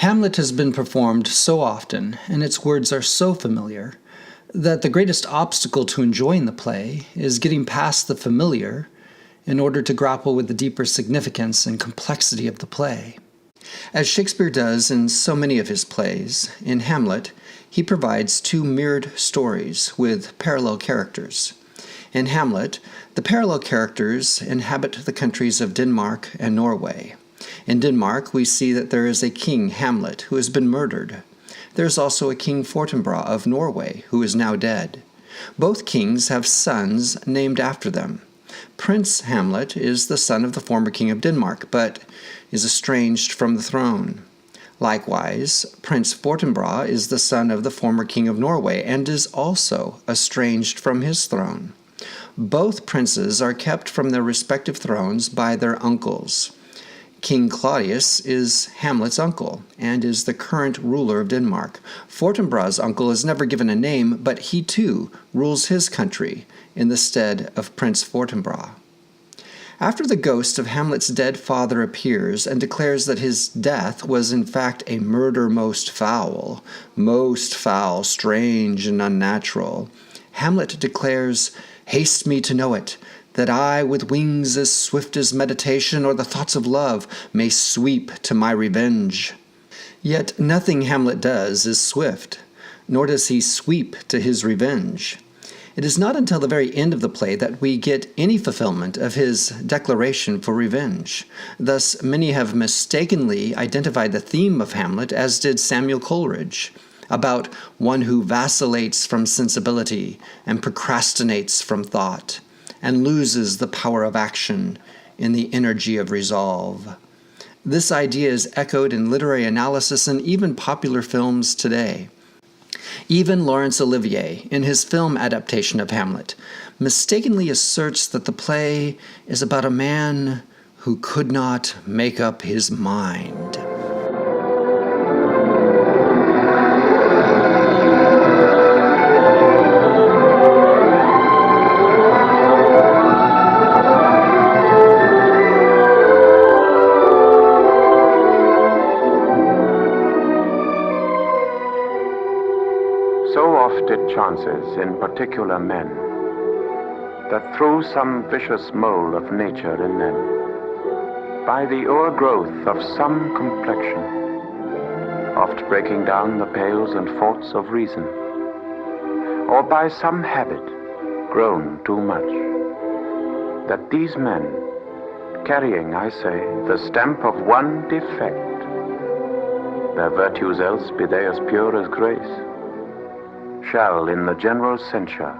Hamlet has been performed so often, and its words are so familiar, that the greatest obstacle to enjoying the play is getting past the familiar in order to grapple with the deeper significance and complexity of the play. As Shakespeare does in so many of his plays, in Hamlet, he provides two mirrored stories with parallel characters. In Hamlet, the parallel characters inhabit the countries of Denmark and Norway. In Denmark, we see that there is a king, Hamlet, who has been murdered. There is also a King Fortinbras of Norway, who is now dead. Both kings have sons named after them. Prince Hamlet is the son of the former king of Denmark, but is estranged from the throne. Likewise, Prince Fortinbras is the son of the former king of Norway, and is also estranged from his throne. Both princes are kept from their respective thrones by their uncles. King Claudius is Hamlet's uncle, and is the current ruler of Denmark. Fortinbras' uncle is never given a name, but he too rules his country in the stead of Prince Fortinbras. After the ghost of Hamlet's dead father appears and declares that his death was in fact a murder most foul, strange, and unnatural, Hamlet declares, "Haste me to know it, that I, with wings as swift as meditation or the thoughts of love, may sweep to my revenge." Yet nothing Hamlet does is swift, nor does he sweep to his revenge. It is not until the very end of the play that we get any fulfillment of his declaration for revenge. Thus, many have mistakenly identified the theme of Hamlet, as did Samuel Coleridge, about one who vacillates from sensibility and procrastinates from thought, and loses the power of action in the energy of resolve. This idea is echoed in literary analysis and even popular films today. Even Laurence Olivier, in his film adaptation of Hamlet, mistakenly asserts that the play is about a man who could not make up his mind. Chances in particular men, that through some vicious mole of nature in them, by the o'ergrowth of some complexion, oft breaking down the pales and forts of reason, or by some habit grown too much, that these men, carrying, I say, the stamp of one defect, their virtues else be they as pure as grace, shall in the general censure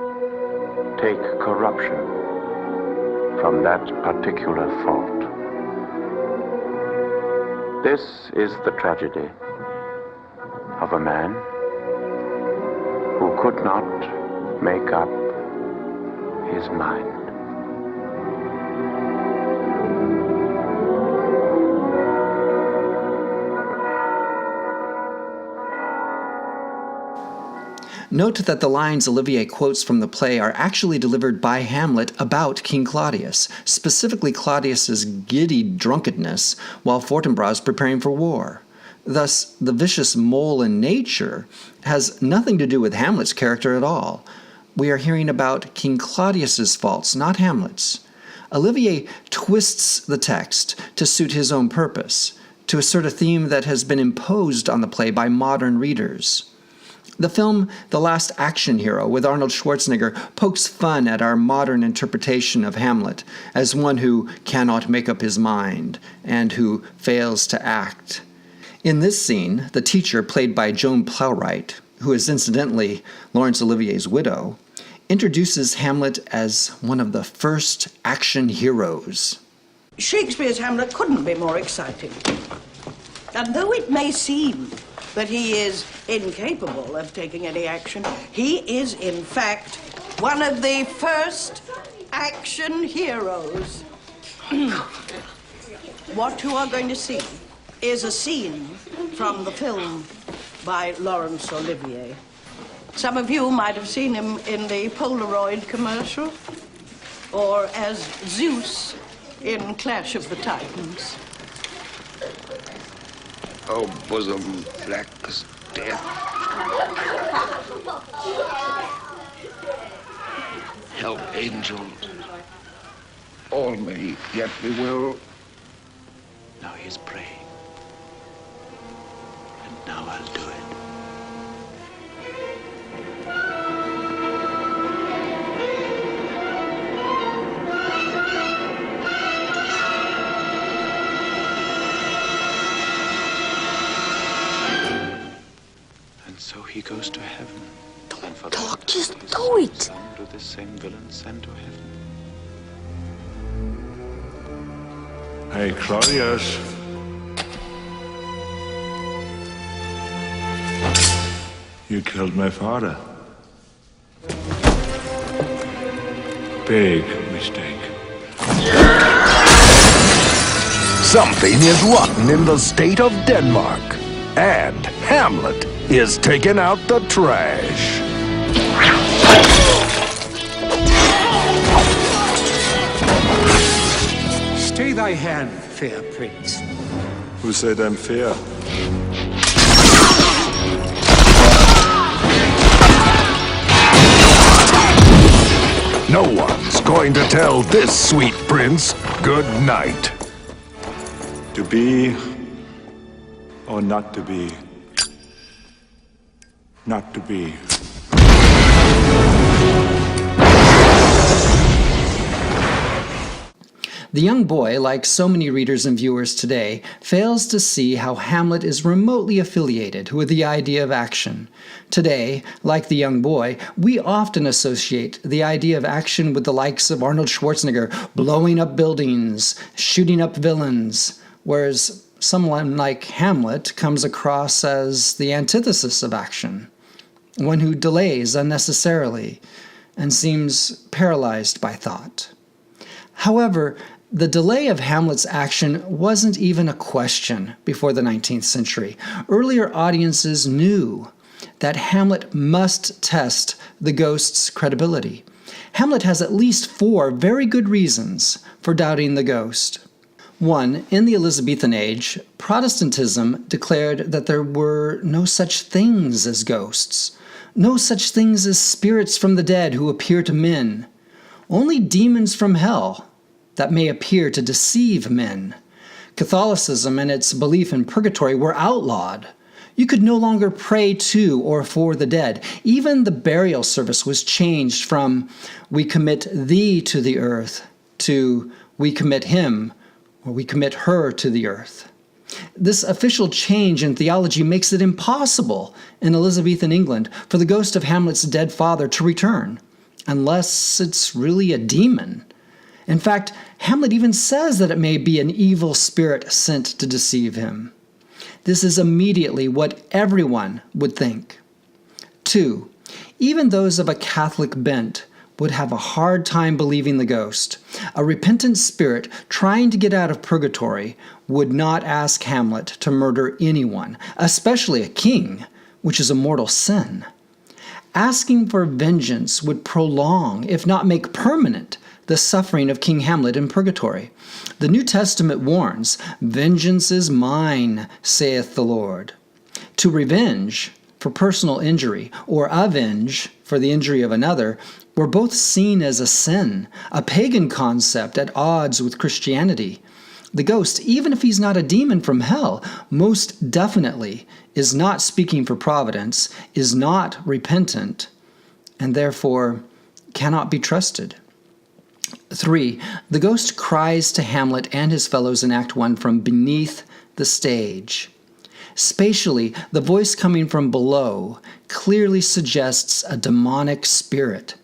take corruption from that particular fault. This is the tragedy of a man who could not make up his mind. Note that the lines Olivier quotes from the play are actually delivered by Hamlet about King Claudius, specifically Claudius's giddy drunkenness while Fortinbras is preparing for war. Thus, the vicious mole in nature has nothing to do with Hamlet's character at all. We are hearing about King Claudius's faults, not Hamlet's. Olivier twists the text to suit his own purpose, to assert a theme that has been imposed on the play by modern readers. The film The Last Action Hero with Arnold Schwarzenegger pokes fun at our modern interpretation of Hamlet as one who cannot make up his mind and who fails to act. In this scene, the teacher, played by Joan Plowright, who is incidentally Laurence Olivier's widow, introduces Hamlet as one of the first action heroes. Shakespeare's Hamlet couldn't be more exciting. And though it may seem that he is incapable of taking any action, he is, in fact, one of the first action heroes. What you are going to see is a scene from the film by Laurence Olivier. Some of you might have seen him in the Polaroid commercial, or as Zeus in Clash of the Titans. Oh, bosom black as death. Help, angels. All may yet be well. Now he is praying. And now I'll do it. And so he goes to heaven. And for Talk, that, just his do it. son to this same villain sent to heaven. Hey, Claudius. You killed my father. Big mistake. Something is rotten in the state of Denmark. And Hamlet is taking out the trash. Stay thy hand, fair prince. Who said I'm fair? No one's going to tell this sweet prince good night. To be or not to be? Not to be. The young boy, like so many readers and viewers today, fails to see how Hamlet is remotely affiliated with the idea of action. Today, like the young boy, we often associate the idea of action with the likes of Arnold Schwarzenegger blowing up buildings, shooting up villains, whereas someone like Hamlet comes across as the antithesis of action, one who delays unnecessarily and seems paralyzed by thought. However, the delay of Hamlet's action wasn't even a question before the 19th century. Earlier audiences knew that Hamlet must test the ghost's credibility. Hamlet has at least 4 very good reasons for doubting the ghost. 1. In the Elizabethan age, Protestantism declared that there were no such things as ghosts, no such things as spirits from the dead who appear to men, only demons from hell that may appear to deceive men. Catholicism and its belief in purgatory were outlawed. You could no longer pray to or for the dead. Even the burial service was changed from "we commit thee to the earth" to "we commit him" or "we commit her to the earth." This official change in theology makes it impossible in Elizabethan England for the ghost of Hamlet's dead father to return, unless it's really a demon. In fact, Hamlet even says that it may be an evil spirit sent to deceive him. This is immediately what everyone would think. 2. Even those of a Catholic bent would have a hard time believing the ghost. A repentant spirit trying to get out of purgatory would not ask Hamlet to murder anyone, especially a king, which is a mortal sin. Asking for vengeance would prolong, if not make permanent, the suffering of King Hamlet in purgatory. The New Testament warns, "Vengeance is mine, saith the Lord." To revenge for personal injury or avenge for the injury of another were both seen as a sin, a pagan concept at odds with Christianity. The ghost, even if he's not a demon from hell, most definitely is not speaking for providence, is not repentant, and therefore cannot be trusted. 3. The ghost cries to Hamlet and his fellows in Act 1 from beneath the stage. Spatially, the voice coming from below clearly suggests a demonic spirit.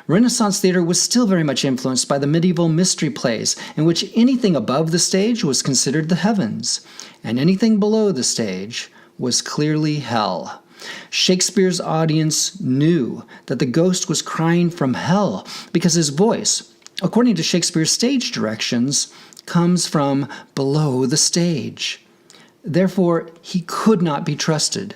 Renaissance theater was still very much influenced by the medieval mystery plays, in which anything above the stage was considered the heavens, and anything below the stage was clearly hell. Shakespeare's audience knew that the ghost was crying from hell because his voice, according to Shakespeare's stage directions, comes from below the stage. Therefore, he could not be trusted.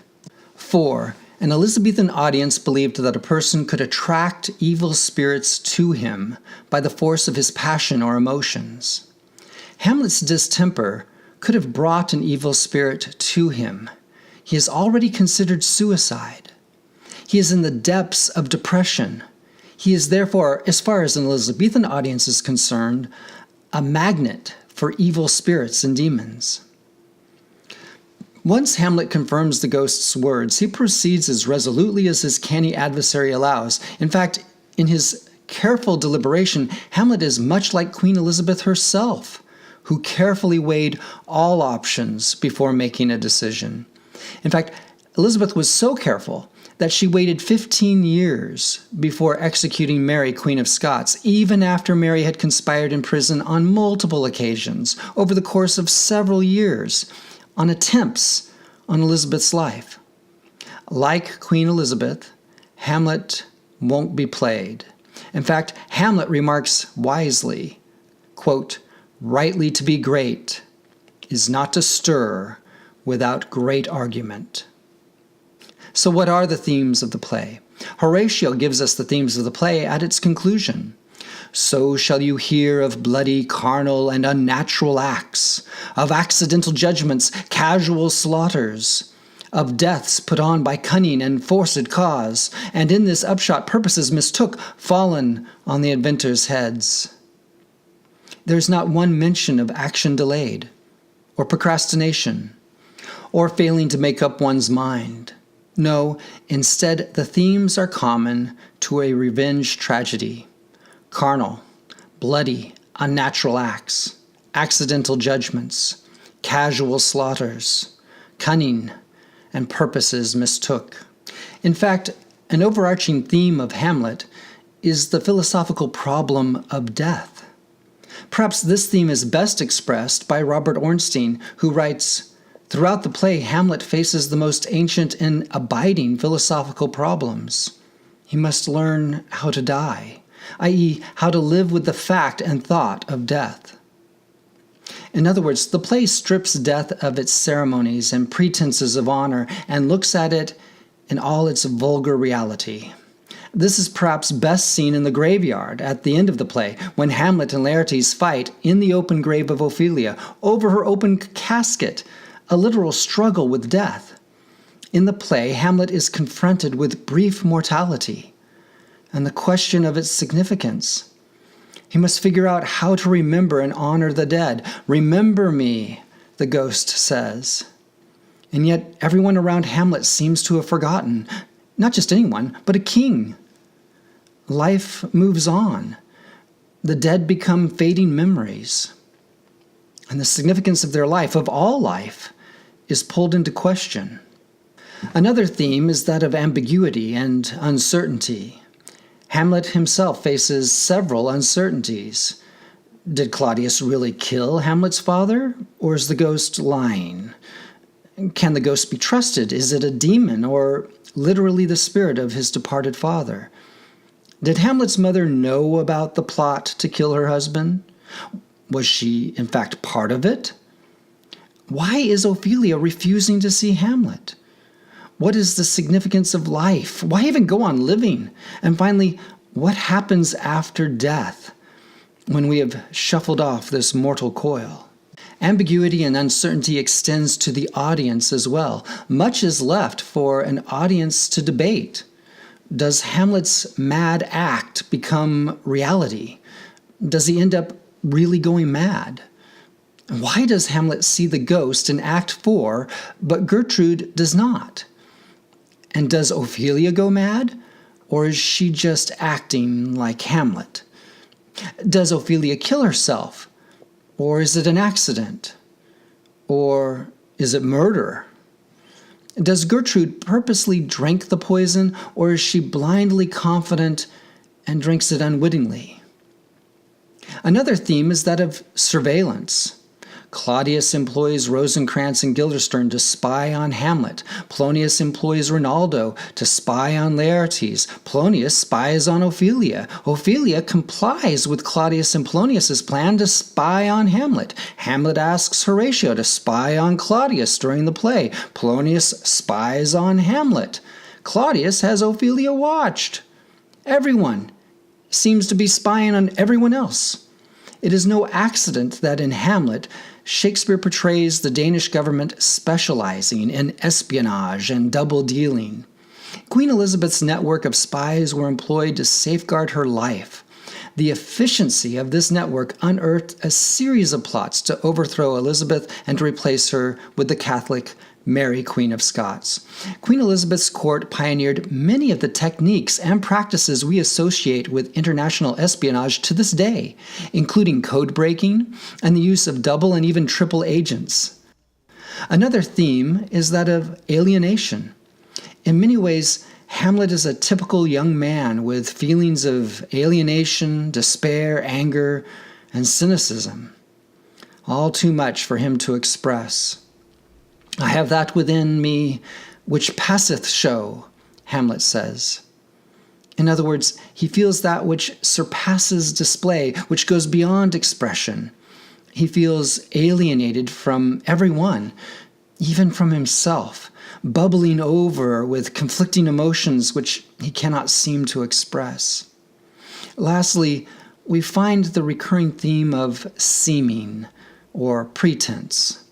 4. An Elizabethan audience believed that a person could attract evil spirits to him by the force of his passion or emotions. Hamlet's distemper could have brought an evil spirit to him. He has already considered suicide. He is in the depths of depression. He is therefore, as far as an Elizabethan audience is concerned, a magnet for evil spirits and demons. Once Hamlet confirms the ghost's words, he proceeds as resolutely as his canny adversary allows. In fact, in his careful deliberation, Hamlet is much like Queen Elizabeth herself, who carefully weighed all options before making a decision. In fact, Elizabeth was so careful that she waited 15 years before executing Mary, Queen of Scots, even after Mary had conspired in prison on multiple occasions over the course of several years on attempts on Elizabeth's life. Like Queen Elizabeth, Hamlet won't be played. In fact, Hamlet remarks wisely, quote, "Rightly to be great is not to stir without great argument." So what are the themes of the play? Horatio gives us the themes of the play at its conclusion. "So shall you hear of bloody, carnal, and unnatural acts, of accidental judgments, casual slaughters, of deaths put on by cunning and forced cause, and in this upshot purposes mistook, fallen on the inventors' heads." There's not one mention of action delayed, or procrastination, or failing to make up one's mind. No, instead, the themes are common to a revenge tragedy. Carnal, bloody, unnatural acts, accidental judgments, casual slaughters, cunning, and purposes mistook. In fact, an overarching theme of Hamlet is the philosophical problem of death. Perhaps this theme is best expressed by Robert Ornstein, who writes, "Throughout the play, Hamlet faces the most ancient and abiding philosophical problems. He must learn how to die, i.e., how to live with the fact and thought of death." In other words, the play strips death of its ceremonies and pretenses of honor and looks at it in all its vulgar reality. This is perhaps best seen in the graveyard at the end of the play, when Hamlet and Laertes fight in the open grave of Ophelia over her open casket, a literal struggle with death. In the play, Hamlet is confronted with brief mortality and the question of its significance. He must figure out how to remember and honor the dead. "Remember me," the ghost says. And yet everyone around Hamlet seems to have forgotten. Not just anyone, but a king. Life moves on. The dead become fading memories. And the significance of their life, of all life, is pulled into question. Another theme is that of ambiguity and uncertainty. Hamlet himself faces several uncertainties. Did Claudius really kill Hamlet's father, or is the ghost lying? Can the ghost be trusted? Is it a demon, or literally the spirit of his departed father? Did Hamlet's mother know about the plot to kill her husband? Was she, in fact, part of it? Why is Ophelia refusing to see Hamlet? What is the significance of life? Why even go on living? And finally, what happens after death, when we have shuffled off this mortal coil? Ambiguity and uncertainty extends to the audience as well. Much is left for an audience to debate. Does Hamlet's mad act become reality? Does he end up really going mad? Why does Hamlet see the ghost in Act 4, but Gertrude does not? And does Ophelia go mad, or is she just acting like Hamlet? Does Ophelia kill herself, or is it an accident? Or is it murder? Does Gertrude purposely drink the poison, or is she blindly confident and drinks it unwittingly? Another theme is that of surveillance. Claudius employs Rosencrantz and Guildenstern to spy on Hamlet. Polonius employs Rinaldo to spy on Laertes. Polonius spies on Ophelia. Ophelia complies with Claudius and Polonius's plan to spy on Hamlet. Hamlet asks Horatio to spy on Claudius during the play. Polonius spies on Hamlet. Claudius has Ophelia watched. Everyone seems to be spying on everyone else. It is no accident that in Hamlet, Shakespeare portrays the Danish government specializing in espionage and double dealing. Queen Elizabeth's network of spies were employed to safeguard her life. The efficiency of this network unearthed a series of plots to overthrow Elizabeth and to replace her with the Catholic Mary, Queen of Scots. Queen Elizabeth's court pioneered many of the techniques and practices we associate with international espionage to this day, including code breaking and the use of double and even triple agents. Another theme is that of alienation. In many ways, Hamlet is a typical young man with feelings of alienation, despair, anger, and cynicism. All too much for him to express. I have that within me which passeth show, Hamlet says. In other words, he feels that which surpasses display, which goes beyond expression. He feels alienated from everyone, even from himself, bubbling over with conflicting emotions which he cannot seem to express. Lastly, we find the recurring theme of seeming, or pretense.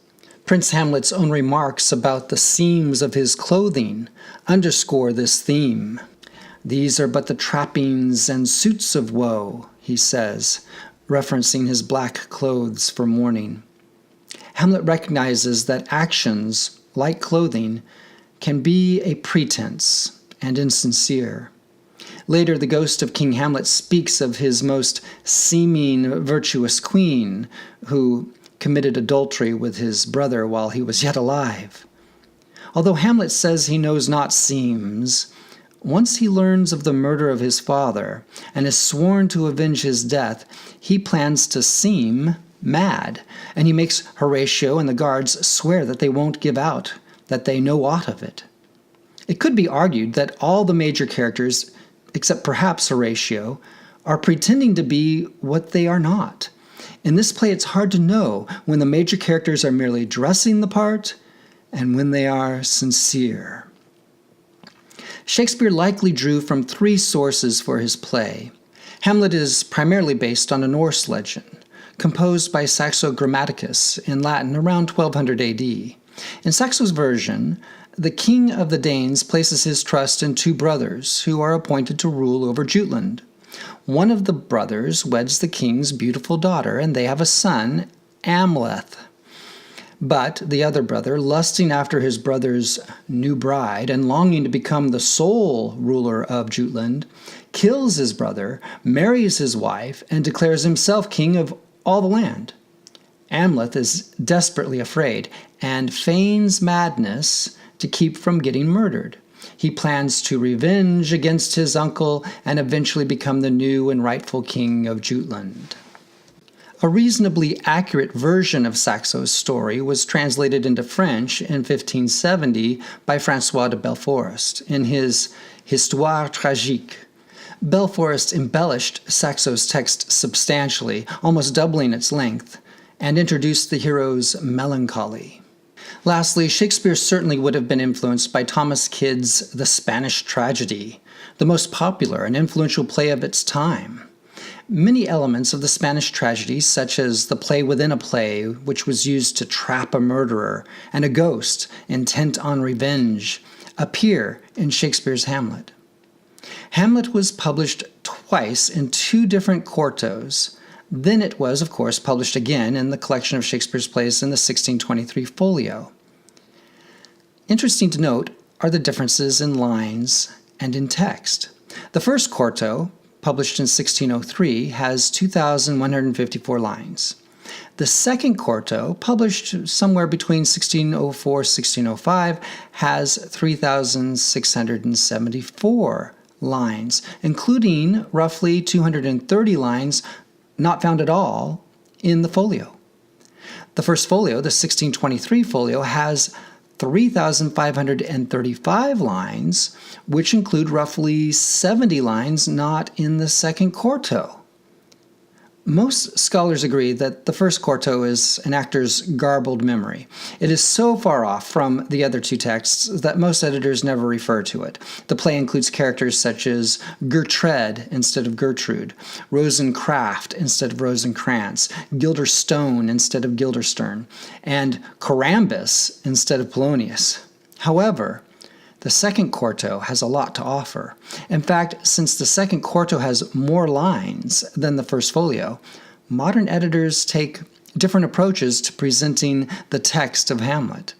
Prince Hamlet's own remarks about the seams of his clothing underscore this theme. These are but the trappings and suits of woe, he says, referencing his black clothes for mourning. Hamlet recognizes that actions, like clothing, can be a pretense and insincere. Later, the ghost of King Hamlet speaks of his most seeming virtuous queen, who committed adultery with his brother while he was yet alive. Although Hamlet says he knows not seems, once he learns of the murder of his father and is sworn to avenge his death, he plans to seem mad, and he makes Horatio and the guards swear that they won't give out, that they know aught of it. It could be argued that all the major characters, except perhaps Horatio, are pretending to be what they are not. In this play, it's hard to know when the major characters are merely dressing the part and when they are sincere. Shakespeare likely drew from three sources for his play. Hamlet is primarily based on a Norse legend, composed by Saxo Grammaticus in Latin around 1200 AD. In Saxo's version, the king of the Danes places his trust in two brothers who are appointed to rule over Jutland. One of the brothers weds the king's beautiful daughter, and they have a son, Hamlet. But the other brother, lusting after his brother's new bride and longing to become the sole ruler of Jutland, kills his brother, marries his wife, and declares himself king of all the land. Hamlet is desperately afraid and feigns madness to keep from getting murdered. He plans to revenge against his uncle and eventually become the new and rightful king of Jutland. A reasonably accurate version of Saxo's story was translated into French in 1570 by François de Belforest in his Histoire tragique. Belforest embellished Saxo's text substantially, almost doubling its length, and introduced the hero's melancholy. Lastly, Shakespeare certainly would have been influenced by Thomas Kyd's The Spanish Tragedy, the most popular and influential play of its time. Many elements of the Spanish tragedy, such as the play within a play, which was used to trap a murderer, and a ghost intent on revenge, appear in Shakespeare's Hamlet. Hamlet was published twice in two different quartos. Then it was, of course, published again in the collection of Shakespeare's plays in the 1623 folio. Interesting to note are the differences in lines and in text. The first quarto, published in 1603, has 2,154 lines. The second quarto, published somewhere between 1604 and 1605, has 3,674 lines, including roughly 230 lines not found at all in the folio. The first folio, the 1623 folio, has 3,535 lines, which include roughly 70 lines not in the second quarto. Most scholars agree that the first quarto is an actor's garbled memory. It is so far off from the other two texts that most editors never refer to it. The play includes characters such as Gertrude instead of Gertrude, Rosencraft instead of Rosencrantz, Gilderstone instead of Gilderstern, and Corambus instead of Polonius. However, the second quarto has a lot to offer. In fact, since the second quarto has more lines than the first folio, modern editors take different approaches to presenting the text of Hamlet.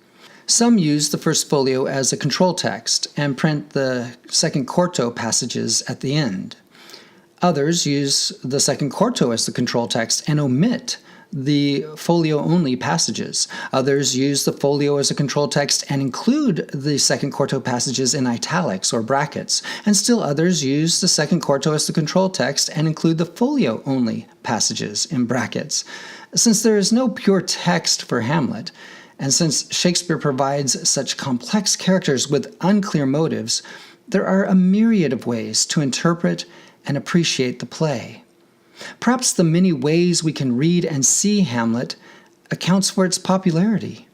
Some use the first folio as a control text and print the second quarto passages at the end. Others use the second quarto as the control text and omit the folio-only passages. Others use the folio as a control text and include the second quarto passages in italics or brackets, and still others use the second quarto as the control text and include the folio-only passages in brackets. Since there is no pure text for Hamlet, and since Shakespeare provides such complex characters with unclear motives, there are a myriad of ways to interpret and appreciate the play. Perhaps the many ways we can read and see Hamlet accounts for its popularity.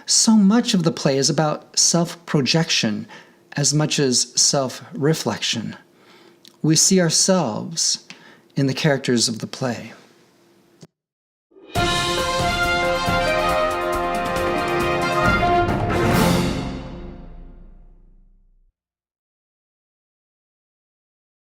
So much of the play is about self-projection as much as self-reflection. We see ourselves in the characters of the play.